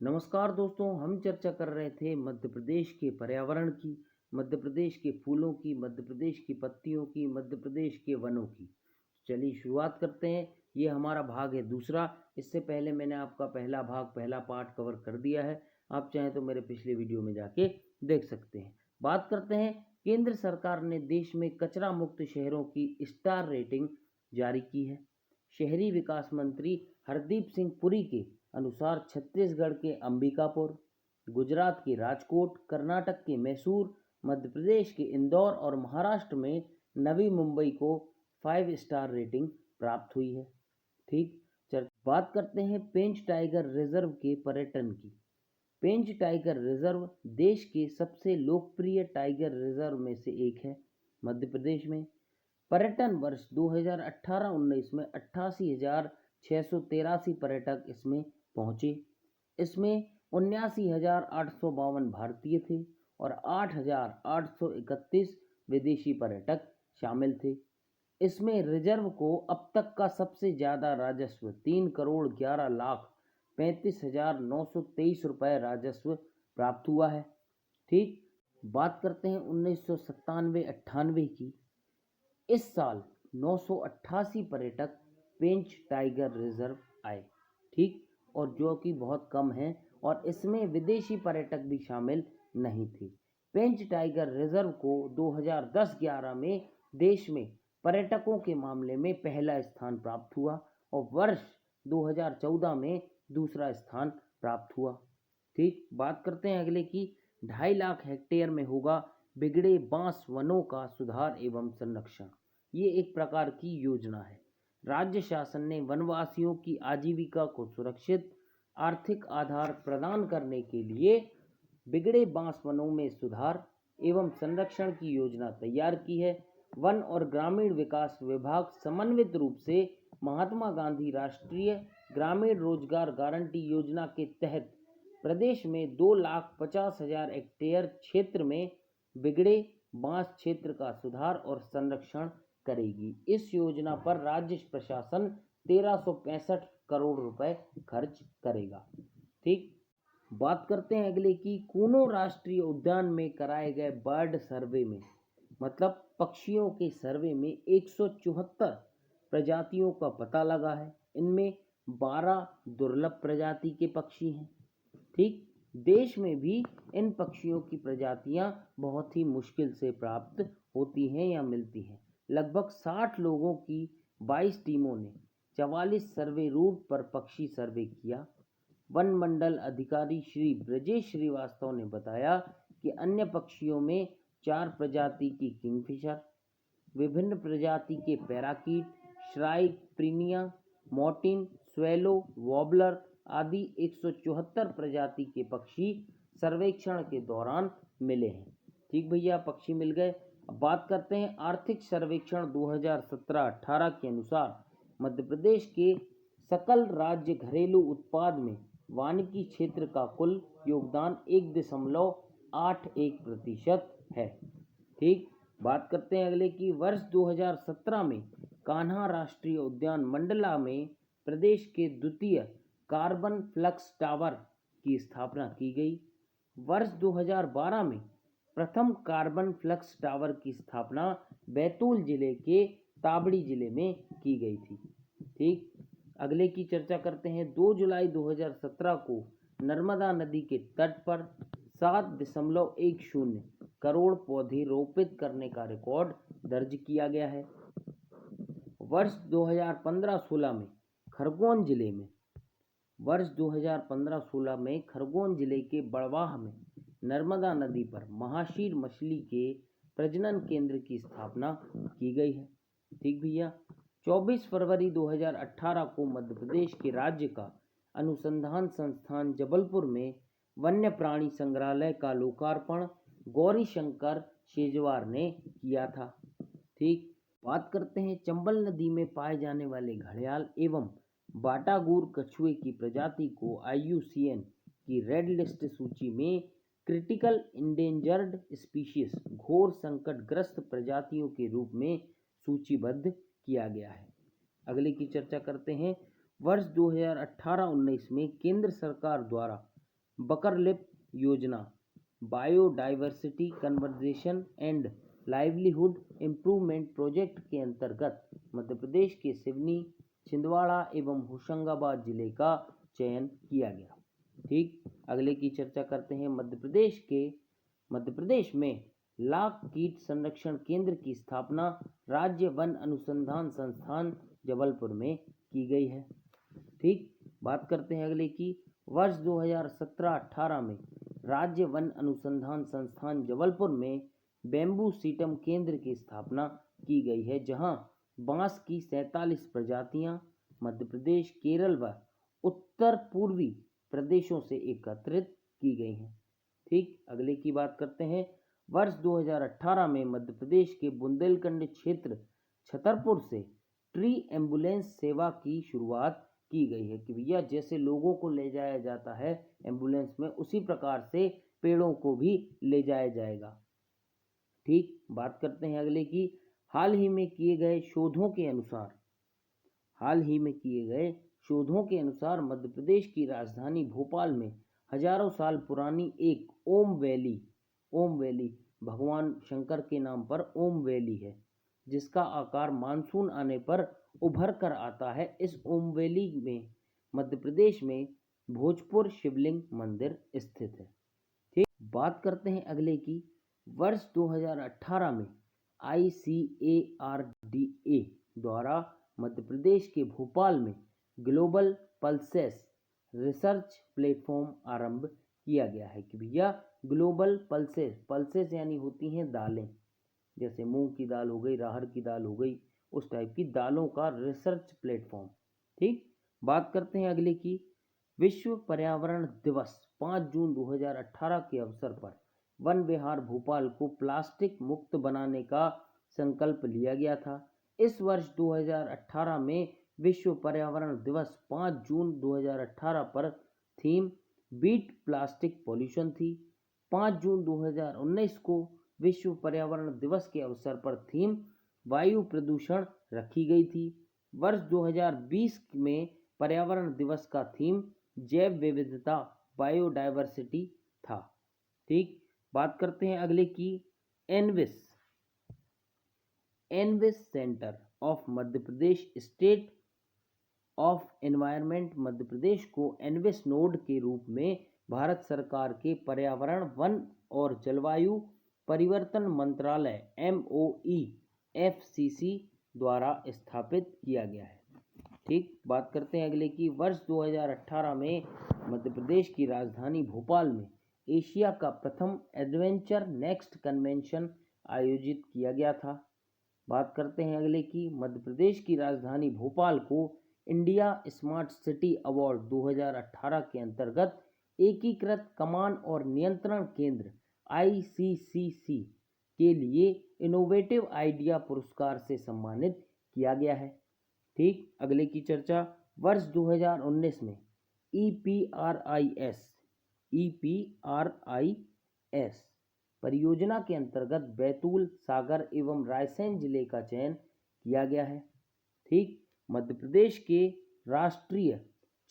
नमस्कार दोस्तों, हम चर्चा कर रहे थे मध्य प्रदेश के पर्यावरण की, मध्य प्रदेश के फूलों की, मध्य प्रदेश की पत्तियों की, मध्य प्रदेश के वनों की। चलिए शुरुआत करते हैं। ये हमारा भाग है दूसरा। इससे पहले मैंने आपका पहला भाग, पहला पार्ट कवर कर दिया है। आप चाहें तो मेरे पिछले वीडियो में जाके देख सकते हैं। बात करते हैं, केंद्र सरकार ने देश में कचरा मुक्त शहरों की स्टार रेटिंग जारी की है। शहरी विकास मंत्री हरदीप सिंह पुरी के अनुसार छत्तीसगढ़ के अंबिकापुर, गुजरात के राजकोट, कर्नाटक के मैसूर, मध्य प्रदेश के इंदौर और महाराष्ट्र में नवी मुंबई को 5 स्टार रेटिंग प्राप्त हुई है। ठीक। बात करते हैं पेंच टाइगर रिजर्व के पर्यटन की। पेंच टाइगर रिजर्व देश के सबसे लोकप्रिय टाइगर रिजर्व में से एक है। मध्य प्रदेश में पर्यटन वर्ष 2018-19 में 88,683 पर्यटक इसमें पहुंचे। इसमें 79,852 भारतीय थे और 8,831 विदेशी पर्यटक शामिल थे। इसमें रिजर्व को अब तक का सबसे ज़्यादा राजस्व 3,11,35,923 रुपये राजस्व प्राप्त हुआ है। ठीक। बात करते हैं 1997-98 की। इस साल 988 पर्यटक पेंच टाइगर रिजर्व आए। ठीक। और जो कि बहुत कम है, और इसमें विदेशी पर्यटक भी शामिल नहीं थे। पेंच टाइगर रिजर्व को 2010-11 में देश में पर्यटकों के मामले में पहला स्थान प्राप्त हुआ और वर्ष 2014 में दूसरा स्थान प्राप्त हुआ। ठीक। बात करते हैं अगले की। 2.5 लाख हेक्टेयर में होगा बिगड़े बांस वनों का सुधार एवं संरक्षण। ये एक प्रकार की योजना है। राज्य शासन ने वनवासियों की आजीविका को सुरक्षित आर्थिक आधार प्रदान करने के लिए बिगड़े बांस वनों में सुधार एवं संरक्षण की योजना तैयार की है। वन और ग्रामीण विकास विभाग समन्वित रूप से महात्मा गांधी राष्ट्रीय ग्रामीण रोजगार गारंटी योजना के तहत प्रदेश में 2,50,000 हेक्टेयर क्षेत्र में बिगड़े बांस क्षेत्र का सुधार और संरक्षण करेगी। इस योजना पर राज्य प्रशासन 1,365 करोड़ रुपए खर्च करेगा। ठीक। बात करते हैं अगले की। कूनो राष्ट्रीय उद्यान में कराए गए बर्ड सर्वे में, मतलब पक्षियों के सर्वे में 174 प्रजातियों का पता लगा है। इनमें 12 दुर्लभ प्रजाति के पक्षी हैं। ठीक। देश में भी इन पक्षियों की प्रजातियां बहुत ही मुश्किल से प्राप्त होती हैं या मिलती हैं। लगभग 60 लोगों की 22 टीमों ने 44 सर्वे रूट पर पक्षी सर्वे किया। वन मंडल अधिकारी श्री ब्रजेश श्रीवास्तव ने बताया कि अन्य पक्षियों में 4 प्रजाति की किंगफिशर, विभिन्न प्रजाति के parakeet, shrike, Primia, Mortein, swallow, warbler आदि 174 प्रजाति के पक्षी सर्वेक्षण के दौरान मिले हैं। ठीक भैया, पक्षी मिल गए। अब बात करते हैं आर्थिक सर्वेक्षण 2017-18 के अनुसार मध्य प्रदेश के सकल राज्य घरेलू उत्पाद में वानिकी क्षेत्र का कुल योगदान 1.81% है। ठीक। बात करते हैं अगले की। वर्ष 2017 में कान्हा राष्ट्रीय उद्यान मंडला में प्रदेश के द्वितीय कार्बन फ्लक्स टावर की स्थापना की गई। वर्ष 2012 में प्रथम कार्बन फ्लक्स टावर की स्थापना बैतूल जिले के ताबड़ी जिले में की गई थी। ठीक। अगले की चर्चा करते हैं। 2 जुलाई 2017 को नर्मदा नदी के तट पर 7.10 करोड़ पौधे रोपित करने का रिकॉर्ड दर्ज किया गया है। वर्ष 2015-16 में खरगोन जिले के बड़वाह में नर्मदा नदी पर महाशीर मछली के प्रजनन केंद्र की स्थापना की गई है। ठीक भैया। 24 फरवरी 2018 को मध्य प्रदेश के राज्य का अनुसंधान संस्थान जबलपुर में वन्य प्राणी संग्रहालय का लोकार्पण गौरी शंकर शेजवार ने किया था। ठीक। बात करते हैं चंबल नदी में पाए जाने वाले घड़ियाल एवं बाटागूर कछुए की प्रजाति को IUCN की रेड लिस्ट सूची में क्रिटिकल इंडेंजर्ड स्पीशीज घोर संकटग्रस्त प्रजातियों के रूप में सूचीबद्ध किया गया है। अगले की चर्चा करते हैं। वर्ष 2018-19 में केंद्र सरकार द्वारा बकरलिप योजना, biodiversity conversation and livelihood improvement project के अंतर्गत मध्य प्रदेश के सिवनी, छिंदवाड़ा एवं होशंगाबाद जिले का चयन किया गया। ठीक, अगले की चर्चा करते हैं। मध्य प्रदेश में लाख कीट संरक्षण केंद्र की स्थापना राज्य वन अनुसंधान संस्थान जबलपुर में की गई है। ठीक, बात करते हैं अगले की। वर्ष 2017-18 में राज्य वन अनुसंधान संस्थान जबलपुर में बेम्बू सीटम केंद्र की स्थापना की गई है, जहां बांस की 47 प्रजातियां मध्य प्रदेश, केरल व उत्तर पूर्वी प्रदेशों से एकत्रित की गई हैं। ठीक, अगले की बात करते हैं। वर्ष 2018 में मध्य प्रदेश के बुंदेलखंड क्षेत्र छतरपुर से ट्री एम्बुलेंस सेवा की शुरुआत की गई है कि भैया जैसे लोगों को ले जाया जाता है एम्बुलेंस में, उसी प्रकार से पेड़ों को भी ले जाया जाएगा। ठीक, बात करते हैं अगले की। हाल ही में किए गए शोधों के अनुसार मध्य प्रदेश की राजधानी भोपाल में हजारों साल पुरानी एक ओम वैली भगवान शंकर के नाम पर ओम वैली है, जिसका आकार मानसून आने पर उभर कर आता है। इस ओम वैली में मध्य प्रदेश में भोजपुर शिवलिंग मंदिर स्थित है। ठीक, बात करते हैं अगले की। वर्ष 2018 में ICARDA द्वारा मध्य प्रदेश के भोपाल में ग्लोबल पल्सेस रिसर्च प्लेटफॉर्म आरंभ किया गया है कि भैया ग्लोबल पल्सेस यानी होती हैं दालें, जैसे मूंग की दाल हो गई, राहर की दाल हो गई, उस टाइप की दालों का रिसर्च प्लेटफॉर्म। ठीक, बात करते हैं अगले की। विश्व पर्यावरण दिवस 5 जून 2018 के अवसर पर वन विहार भोपाल को प्लास्टिक मुक्त बनाने का संकल्प लिया गया था। इस वर्ष 2018 में विश्व पर्यावरण दिवस 5 जून 2018 पर थीम बीट प्लास्टिक पॉल्यूशन थी। 5 जून 2019 को विश्व पर्यावरण दिवस के अवसर पर थीम वायु प्रदूषण रखी गई थी। वर्ष 2020 में पर्यावरण दिवस का थीम जैव विविधता बायोडाइवर्सिटी था। ठीक, बात करते हैं अगले की। ENVIS centre of Madhya Pradesh state of environment Madhya Pradesh को एनविस नोड के रूप में भारत सरकार के पर्यावरण, वन और जलवायु परिवर्तन मंत्रालय MOEFCC द्वारा स्थापित किया गया है। ठीक, बात करते हैं अगले की। वर्ष 2018 में मध्य प्रदेश की राजधानी भोपाल में एशिया का प्रथम एडवेंचर नेक्स्ट कन्वेंशन आयोजित किया गया था। बात करते हैं अगले की। मध्य प्रदेश की राजधानी भोपाल को इंडिया स्मार्ट सिटी अवार्ड 2018 के अंतर्गत एकीकृत कमान और नियंत्रण केंद्र ICCC के लिए इनोवेटिव आइडिया पुरस्कार से सम्मानित किया गया है। ठीक, अगले की चर्चा। वर्ष 2019 में EPRIS परियोजना के अंतर्गत बैतूल, सागर एवं रायसेन जिले का चयन किया गया है। ठीक, मध्य प्रदेश के राष्ट्रीय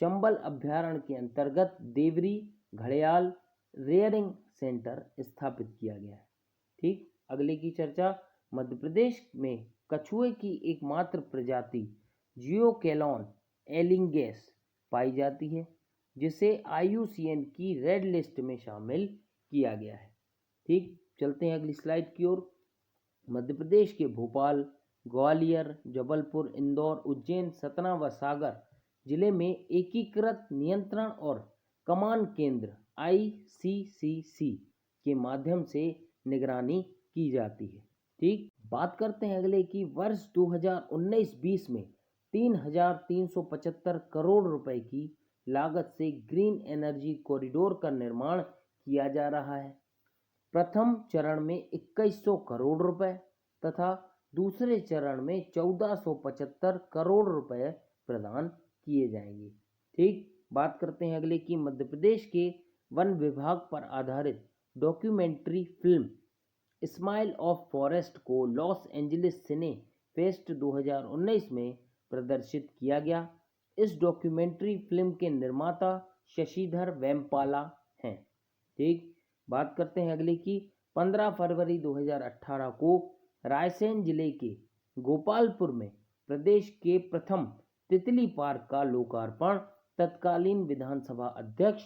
चंबल अभ्यारण्य के अंतर्गत देवरी घड़ियाल रेयरिंग सेंटर स्थापित किया गया है। ठीक, अगले की चर्चा। मध्य प्रदेश में कछुए की एकमात्र प्रजाति जियोकेलॉन एलिंगेस पाई जाती है, जिसे IUCN की रेड लिस्ट में शामिल किया गया है। ठीक, चलते हैं अगली स्लाइड की ओर। मध्य प्रदेश के भोपाल, ग्वालियर, जबलपुर, इंदौर, उज्जैन, सतना व सागर जिले में एकीकृत नियंत्रण और कमान केंद्र ICCC के माध्यम से निगरानी की जाती है। ठीक, बात करते हैं अगले की। वर्ष 2019-20 में 3,375 करोड़ रुपए की लागत से ग्रीन एनर्जी कॉरिडोर का निर्माण किया जा रहा है। प्रथम चरण में 2100 करोड़ रुपए तथा दूसरे चरण में 1475 करोड़ रुपए प्रदान किए जाएंगे। ठीक, बात करते हैं अगले की। मध्य प्रदेश के वन विभाग पर आधारित documentary film smile of forest को लॉस एंजलिस सिने फेस्ट 2019 में प्रदर्शित किया गया। इस डॉक्यूमेंट्री फिल्म के निर्माता शशिधर वेम्पाला हैं। ठीक, बात करते हैं अगले की। 15 फरवरी 2018 को रायसेन जिले के गोपालपुर में प्रदेश के प्रथम तितली पार्क का लोकार्पण तत्कालीन विधानसभा अध्यक्ष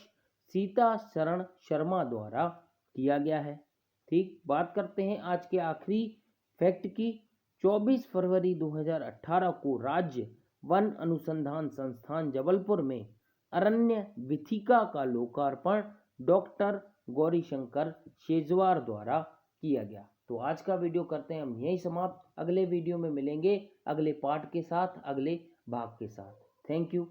सीता शरण शर्मा द्वारा किया गया है। ठीक, बात करते हैं आज के आखिरी फैक्ट की। 24 फरवरी 2018 को राज्य वन अनुसंधान संस्थान जबलपुर में अरण्य विथिका का लोकार्पण डॉक्टर गौरीशंकर शेजवार द्वारा किया गया। तो आज का वीडियो करते हैं हम यही समाप्त। अगले वीडियो में मिलेंगे अगले पार्ट के साथ, अगले भाग के साथ। Thank you.